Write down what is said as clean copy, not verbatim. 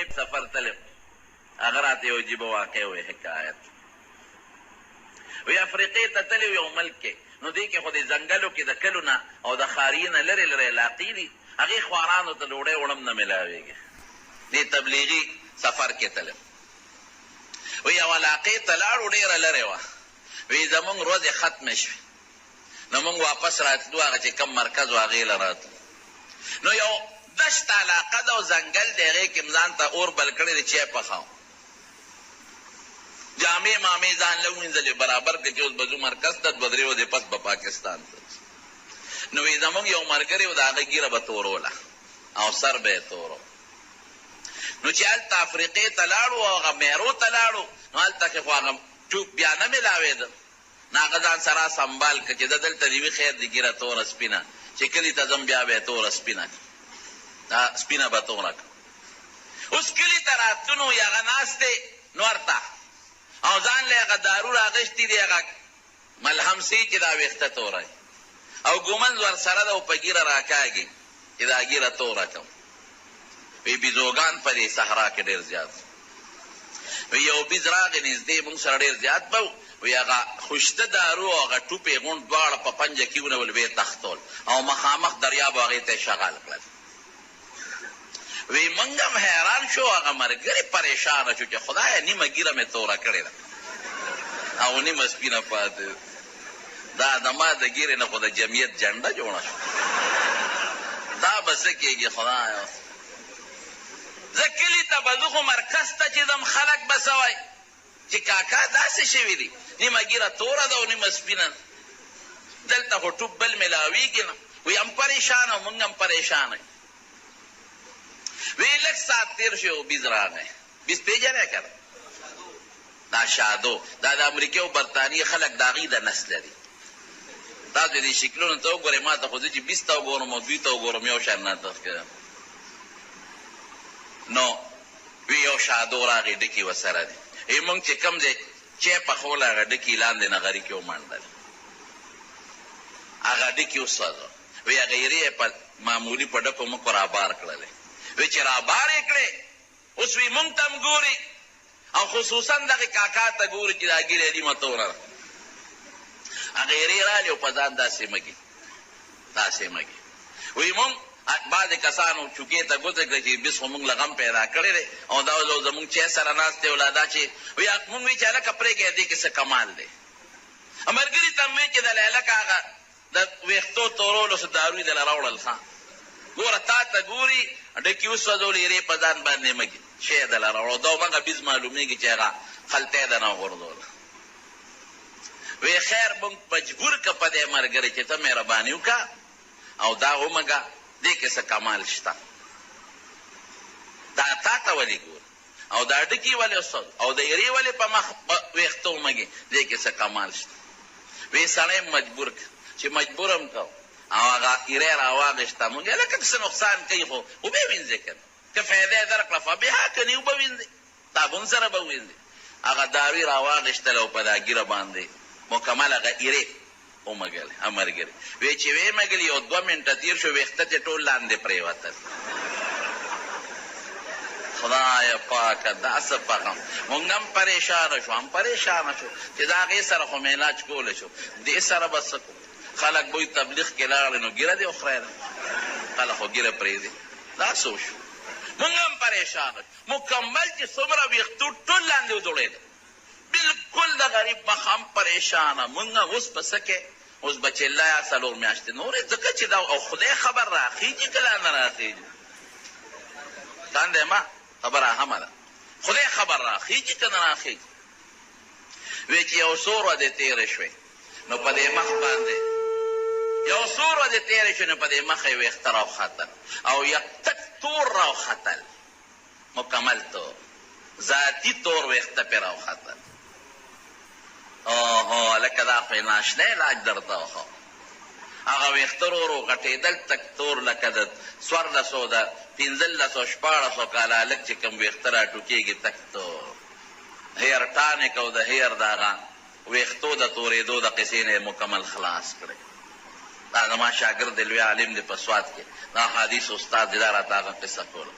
سفر تلم هغه راته یو عجیبه واقع وی حکایت وی افریقې ته تللی یو ملک کې نو دې کې خو د ځنګلو کې د کلو نه او د ښاري نه لرې لرې علاقې دي هغې خوارانو ته ډوډۍ وړم نه میلاوېږي دې تبلیغي سفر کې تلم وی یو علاقې ته لاړو ډېره لرې وه وی زمونږ ورځې ختمې شوې نو مونږ واپس راتلو هغه چې کم مرکز و هغې له راتلو نو یو دشت علاقه ده او ځنګل دی هغې کې م ځان ته اور بل کړی دی چای پخاو جامې مامې ځان له ووینځلې برابر کړې چې اوس به ځو مرکز ته دوه درې ورځې پس به پاکستان ته نو وی زمونږ یو ملګری و د هغه ږیره به توروله او سر به یې تورو نو چې هلته افریقې ته لاړو او هغه میرو ته لاړو نو هلته کې خو هغه ټوپ بیا نه میلاوېده نو هغه ځان سره سنبال کړه چې د دلته دې وي خیر د ږیره توره سپینه چې کلي ته ځم بیا به یې توره سپینه دا سپینه به توره کړه اوس کلي ته راتلو نو هغه ناست دی نور ته او ځان له هغه دارو راغشتي دی هغه ملهم سي چې دا ویښته توره او ګومنځ ورسره ده او په ږیره راکاږي چې دا ږیره توره کړم وی بیزوګان په دې صحرا کې ډېر زیات وی یو بیز راغی نږدې موږ سره ډېر زیات به وی هغه خوشته دارو او هغه ټوپې غونډ دواړه په پنجه کې ونیول ویې تختول او مخامخ دریاب هغې ته یې شغال کړل وی موږ هم حیران شو هغه ملګري پریشانه شو چې خدایه نیمه ږیره مې توره کړې ده او نیمه سپینه پاتې دا د ما د ږیرې نه خو د جمعیت جنډه جوړه شو دا به څه کېږي خدایه زه کلي ته به ځو خو مرکز ته چې ځم خلک به څه وایي چې کاکا داسې شوي دي نیمه ږیره توره ده او نیمه سپینه دلته خو ټوپ بل میلاویږي نه وی هم پریشانه او موږ هم پریشانه وی لږ ساعت تېر شو یو بیز راغی بیز پېژنې که دا شادو دا د امریکې او برطانیې خلک د هغې د نسله دي تاسو دې شکلونو ته وګورئ ما ته خو زه چې بیز ته وګورم او دوی ته وګورم یو شان راته ښکاري نو وی یو شادو راغی ډکې ورسره دي ای مونږ چې کوم ځای چای پخول هغه ډکي لاندې نغري کې ومنډل هغه ډکي وسوځو وی هغه ایرې په معمولي په ډکو مکو رابار کړلې وی چې رابار یې کړې اوس وی مونږ ته هم ګوري او خصوصا دغې کاکا ته ګوري چې دا ږیره نیمه توره ده هغه ایرې رالې او په ځان داسې مږي داسې مږي وی مونږ بعضې کسانو چوکې ته ګوته کړه چې بیس خو مونږ له غم پیدا کړی دی او دا زمونږ چای سره ناست دی ولادا چې وی مونږ وی چې هلکه پرېږدی دې کې څه کمال دی ملګري ته م وی چې دله هلکه هغه د ویښتو تورولو څه دارو یې دله راوړل ښه ګوره تا ته ګوري ډکي وسوځول ایرې په ځان باندې مږي شی یې دله راوړو دا همغه بیز معلومېږي چې هغه خلطه یې دنه غورځوله وی خیر مونږ مجبور که په دې ملګري چې ته مهرباني وکړه او دا ومږه دې کې څه کمال شته دا تا ته ولې ګور او دا ډکي ولې وسوځ او د ایرې ولې په مخ ویښته ومږې دې کې څه کمال شته وی سړی مجبور که چې مجبور هم کو او هغه ایرې راواغېسته مونږ هلکه څه نقصان کوي خو وبې وینځې که که فایده یې درکړه فبها کنې وبه وینځې صابون سره به وینځې هغه داروي راواغېستل او په دا ږیره باندې مکمل هغه ایرې ومږلې ملګري وی چې ویې مږلې یو 2 منټه تېر شو ویښته چې ټول لاندې پرېوتل خدایه پاکه دا څه پخم مونږ هم پریشانه شو هم پریشانه شو چې د هغې سره خو مې علاج کولی شو دې سره به څه کړو خلک به تبلیغ کې لاړې نو ږیره دې وخوری ده خلک خو ږیره پرېږدي دا څه وشو مونږ هم پریشانه شو مکمل چې څومره ویښتو ټول لاندې وځوړېده بلکل د غریب مخ هم پریشانه مونږ اوس په څه کې اوس به چله یا 4 میاشتې نورې ځکه چې دا او خدای خبر راخېږي کله نه راخېږي کاندې ما خبره همه ده خدای خبر راخېږي که نه راخېږي وی چې یو څو ورځې تېرې شوې نو په دې مخ باندې یو څو ورځې تېرې شوې نو په دې مخ یې ویښته راوختل او یک تک تور راوختل مکمل تور ذاتي تور ویښته پرې راوختل اوهو لکه دا خو یې ناشنا علاج درته وښو هغه ویښته ورو ورو غټېدل تک تور لکه د 1400 د 1500 1400 کاله هلک چې کوم ویښته راټوکېږي تک تور هیر ټانک او د هیر د هغه ویښتو د تورېدو د قصې نه مکمل خلاص کړی دا زما شاګرد لوی عالم دی په سوات کې دا حدیث استاد دی دا راته هغه قصه کوله